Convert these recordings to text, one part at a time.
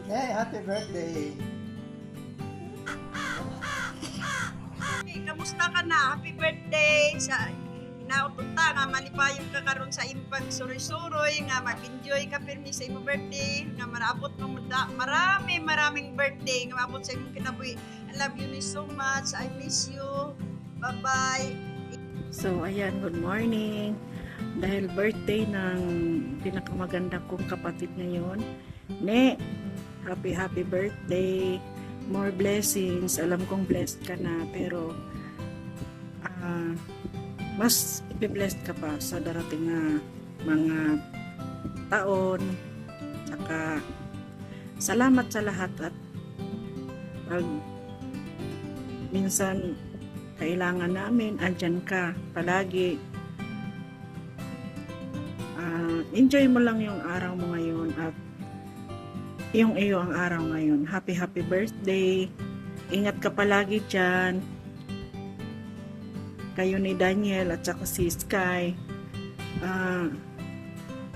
Hey, happy birthday! Hey, kamusta ka na? Happy birthday! Sa nautunta nga malipayon ka karon sa impag suroy-suroy nga mag-enjoy ka pirmi sa imong birthday nga maraabot mo maraming birthday nga maabot sa imong kinabuhi. I love you so much. I miss you. Bye-bye. So, ayan, good morning. Dahil birthday ng pinakamaganda kong kapatid ngayon, Ne, happy birthday. More blessings. Alam kong blessed ka na, pero mas ipi-blessed ka pa sa darating na mga taon. Saka, salamat sa lahat at pag minsan kailangan namin, andyan ka palagi. Enjoy mo lang yung araw mo ngayon at yung iyo ang araw ngayon. Happy birthday. Ingat ka palagi dyan. Kayo ni Daniel at saka si Sky.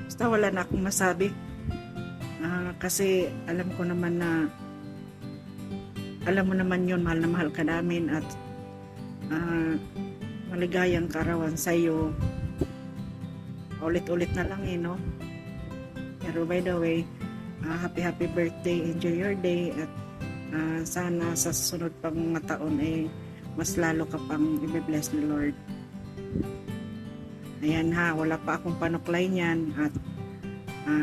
Basta wala na akong masabi. Kasi alam ko naman na alam mo naman yun, mahal na mahal ka namin at maligayang karawan sa'yo. Ulit-ulit na lang no? Pero by the way, happy birthday, enjoy your day at sana sa susunod pang mga taon mas lalo ka pang i-bless ni Lord. Ayan ha, wala pa akong panuklay niyan at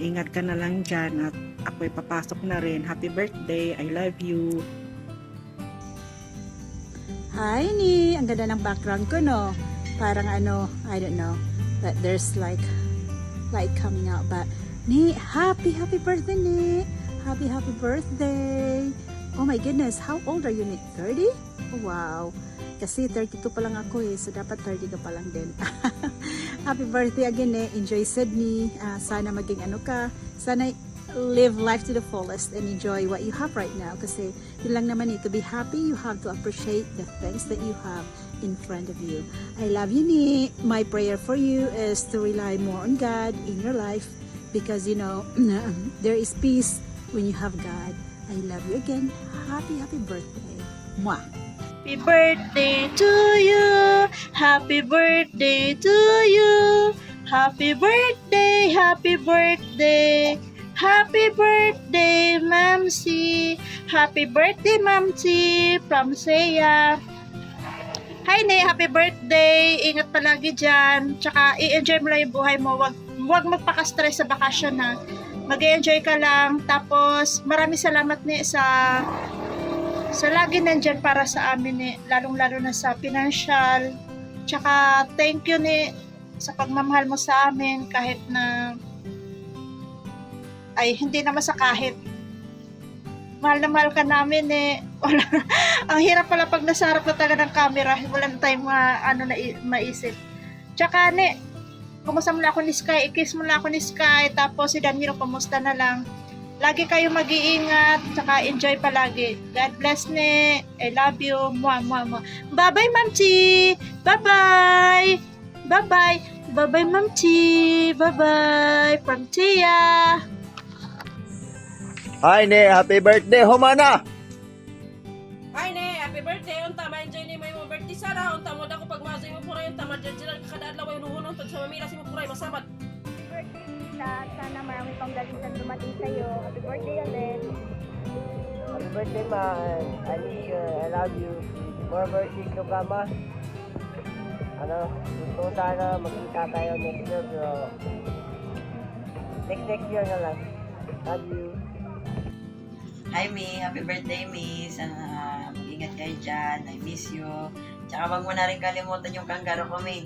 ingat ka na lang dyan at ako'y papasok na rin. Happy birthday, I love you. Hi, Ni! Ang ganda ng background ko, no? Parang ano, I don't know, but there's like light coming out. But, Ni, happy birthday, Ni! Happy birthday! Oh my goodness, how old are you, Ni? 30? Oh, wow! Kasi 32 pa lang ako so dapat 30 ka pa lang din. Happy birthday again, Ni! Enjoy Sydney. Sana maging ano ka. Sana live life to the fullest and enjoy what you have right now kasi yun lang naman to be happy, you have to appreciate the things that you have in front of you. I love you, Ni. My prayer for you is to rely more on God in your life because you know there is peace when you have God. I love you again. Happy birthday. Mwah. Happy birthday to you. Happy birthday to you. Happy birthday, happy birthday. Happy birthday, Mamsi. Happy birthday, Mamsi from Seya. Hi, Ne. Happy birthday. Ingat palagi dyan. Tsaka, i-enjoy mo lang yung buhay mo. Wag magpaka-stress sa bakasyon, ha. Mag-enjoy ka lang. Tapos, maraming salamat, Ne, sa lagi nandyan para sa amin, Ne. Lalong-lalo na sa financial. Tsaka, thank you, Ne, sa pagmamahal mo sa amin kahit na ay hindi naman sa kahit mahal na mahal ka namin ang hirap pala pag nasa harap na talaga ng camera wala na tayong maisip. Tsaka kumusta mo na ako ni Sky, i-kiss mo na ako ni Sky, tapos si Danilo kumusta na lang, lagi kayo mag-iingat, tsaka enjoy palagi. God bless, Ne. I love you. Mwah, mwah, mwah. Bye bye, Ma'am Chi. Bye bye. Bye bye. Bye bye, Ma'am Chi. Bye bye from Tia. Hi, Ne! Happy birthday! Humana! Hi ne, happy birthday. Unta ma-enjoy ni mo birthday Sara. Unta mo dako pag maso mo puray unta madjadjiran ka kada adlaw yung hunong tag sa mamira si mo puray masabat. Happy birthday, Tita. Sana marami pang galingan dumating sa'yo. Happy birthday ulit. Happy birthday, ma. I miss you. I love you. More birthday to come, ma. Gusto sana magkita tayo next year, pero next year na lang. Love you. Hi, Mi. Happy birthday, Mi. Sana mag-ingat kayo dyan. I miss you. Tsaka wag mo na rin kalimutan yung kanggaro ko, Mi.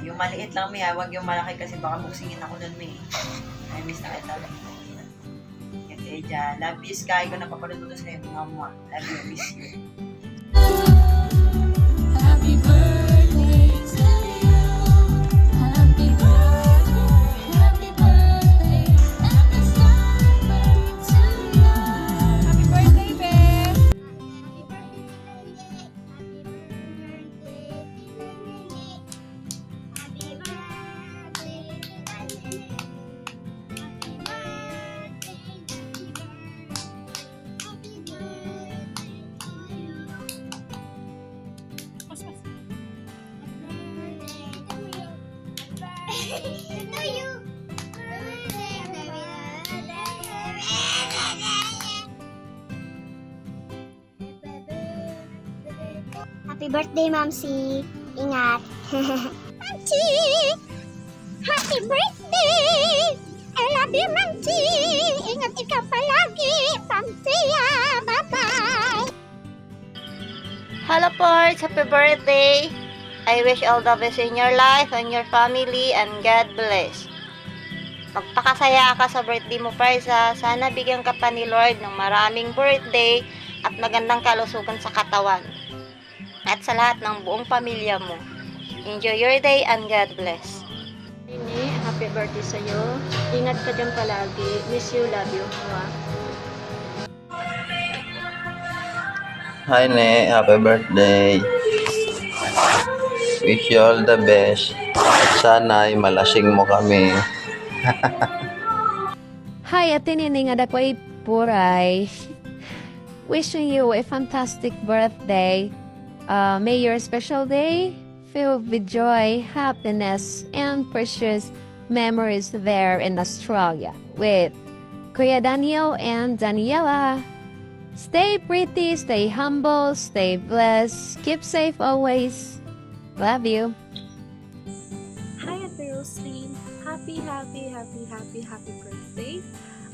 Yung maliit lang, Mi. Wag yung malaki kasi baka buksingin ako nun, Mi. I miss na kita. Ingat kayo dyan. Love you, Sky. Kung napapanood mo to sa'yo, mga love you, miss you. Happy birthday to you. Happy birthday. Happy birthday. Happy birthday to you. Happy birthday, Beth. Happy birthday. Happy birthday. Happy birthday. Happy birthday, Mamsi. Ingat. Mamsi! Happy birthday! I love you, Mamsi! Ingat ikaw palagi, Mamsi! Bye-bye! Hello, Porch. Happy birthday. I wish all the best in your life and your family and God bless. Magpakasaya ka sa birthday mo, Porch. Sana bigyan ka pa ni Lord ng maraming birthday at magandang kalusugan sa katawan. At sa lahat ng buong pamilya mo. Enjoy your day and God bless. Nene, happy birthday sa'yo. Ingat ka dyan palagi. Miss you, love you. Hi, Ne. Happy birthday. Wish you all the best. At sana ay malasing mo kami. Hi, Ate Nining Adakoy Puray. Wishing you a fantastic birthday. May your special day filled with joy, happiness, and precious memories there in Australia with Kuya Daniel and Daniela. Stay pretty, stay humble, stay blessed, keep safe always. Love you. Hi, Ate Roslyn. Happy birthday.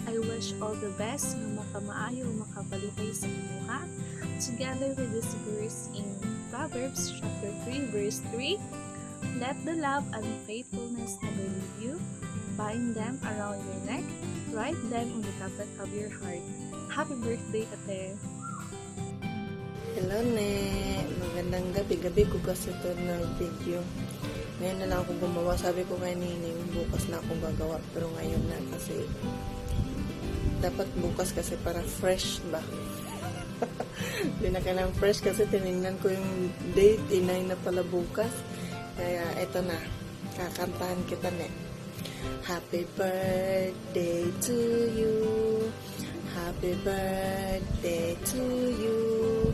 I wish all the best na makamaayo makabalipay sa imuha. Together with this verse in Proverbs chapter 3 verse 3, let the love and faithfulness never leave you. Bind them around your neck. Write them on the tablet of your heart. Happy birthday, Ate. Hello, Ne. Magandang gabi ko kasi ito ng video. Ngayon na lang ako gumawa. Sabi ko kay Nining, bukas na akong gagawa. Pero ngayon na kasi dapat bukas kasi para fresh ba? Hindi na kailangan fresh kasi tinignan ko yung date. Inay na pala bukas. Kaya eto na. Kakantahan kita, Ne. Happy birthday to you. Happy birthday to you.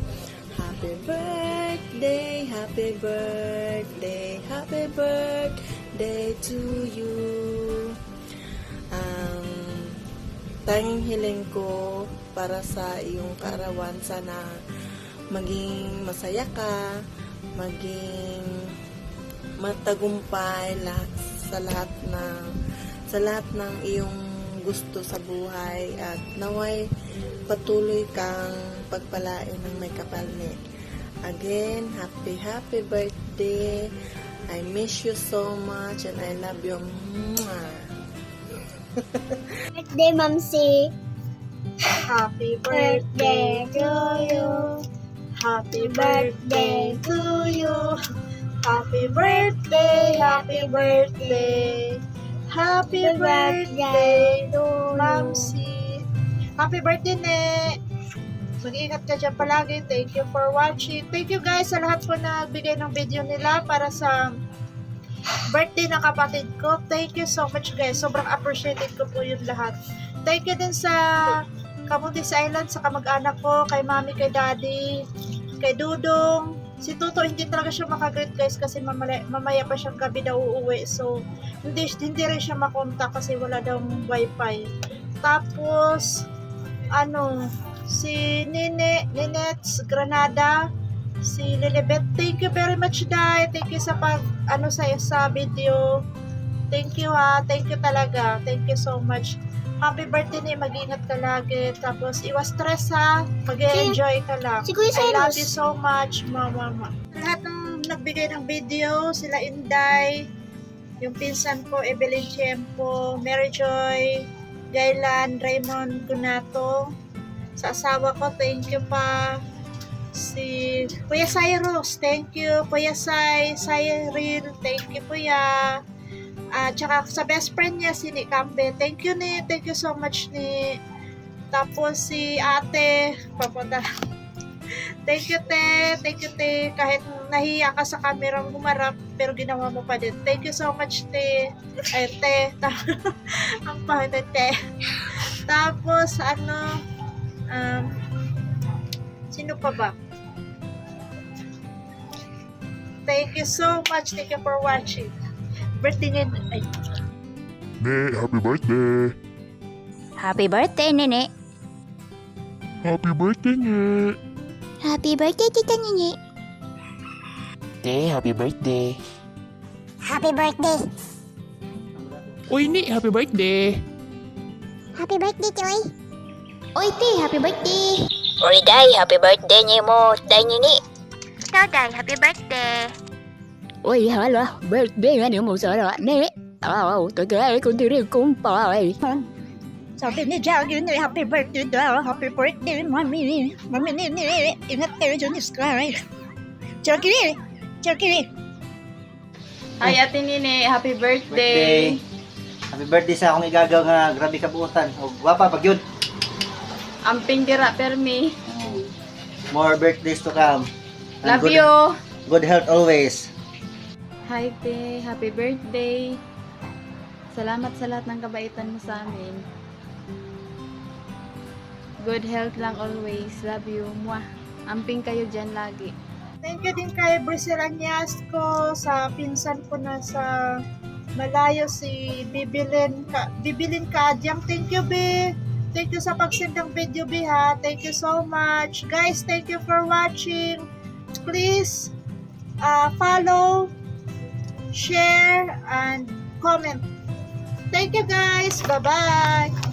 Happy birthday, happy birthday, happy birthday to you. Tanging hiling ko para sa iyong kaarawan, sana maging masaya ka, maging matagumpay sa lahat ng iyong gusto sa buhay at naway patuloy kang pagpalain ng may kapal ni. Again, happy birthday. I miss you so much and I love you. Birthday, Mamsi. Happy birthday to you. Happy birthday to you. Happy birthday, happy birthday. Happy birthday to Mamsi. Happy birthday, Ne. Mag-ingat ka dyan palagi. Thank you for watching. Thank you guys sa lahat po na nagbigay ng video nila para sa birthday ng kapatid ko. Thank you so much guys. Sobrang appreciated ko po yun lahat. Thank you din sa Camotes Island, sa kamag-anak ko, kay mami, kay daddy, kay Dudong. Si Tuto hindi talaga siya makagreet guys kasi mamaya pa siyang gabi daw uuwi. So, hindi rin siya makontak kasi wala daw wifi. Tapos, si Ninet's Granada, si Lilibet. Thank you very much, Dai. Thank you sa sa video. Thank you ha. Thank you talaga. Thank you so much. Happy birthday ni, mag-ingat ka lagi. Tapos, iwas stress ha. Mag-enjoy ka lang. I love you so much, mama. Lahat ng nagbigay ng video, sila Inday, yung pinsan ko, Evelyn Tiempo, Mary Joy, Gaylan, Raymond Gunato. Sa asawa ko, thank you pa. Si Kuya Cyrus, thank you. Kuya Cyril, thank you Kuya. Tsaka sa best friend niya, si Ni Cambe. Thank you, Ni. Thank you so much, Ni. Tapos si ate, papunta. Thank you, Te. Thank you, Te. Kahit nahiya ka sa camera humarap, pero ginawa mo pa din. Thank you so much, Te. Ay, Te. Ang pahit, Te. Tapos, sino pa ba? Thank you so much. Thank you for watching. Birthday ngayon. Ay. Ne, happy birthday. Happy birthday, Nene. Happy birthday, Ne. Happy birthday, Tita Nene. birthday, happy birthday. Happy birthday. Uy, Ni, happy birthday. Happy birthday, Choy. Oy, Ti, happy birthday! Oy, Day, happy birthday niyo mo. Day niyo ni. Ikaw, Day, happy birthday! Ôi hala, birthday nga niyo mo sa ni. Tôi kể con đi cũng phải. Sabi ni Jaggy ni happy birthday daw. Happy birthday, mami. Mami ni ingat kayo dyan ni Sky. Jaggy. Hi, Ate Nini. Happy birthday. Happy birthday sa akong igagaw nga grabe kabuutan. O gwapa pag yun. Amping dira permi. More birthdays to come. And Love you. Good health always. Hi, Te. Happy birthday. Salamat sa lahat ng kabaitan mo sa amin. Good health lang always. Love you. Mwah. Amping kayo dyan lagi. Thank you din kay Brisel Añasco, sa pinsan ko na sa malayo, si Bibilin Kadyang. Thank you, Bi. Thank you sa pag-send ng video, Bi, ha. Thank you so much. Guys, thank you for watching. Please follow, share, and comment. Thank you, guys. Bye-bye.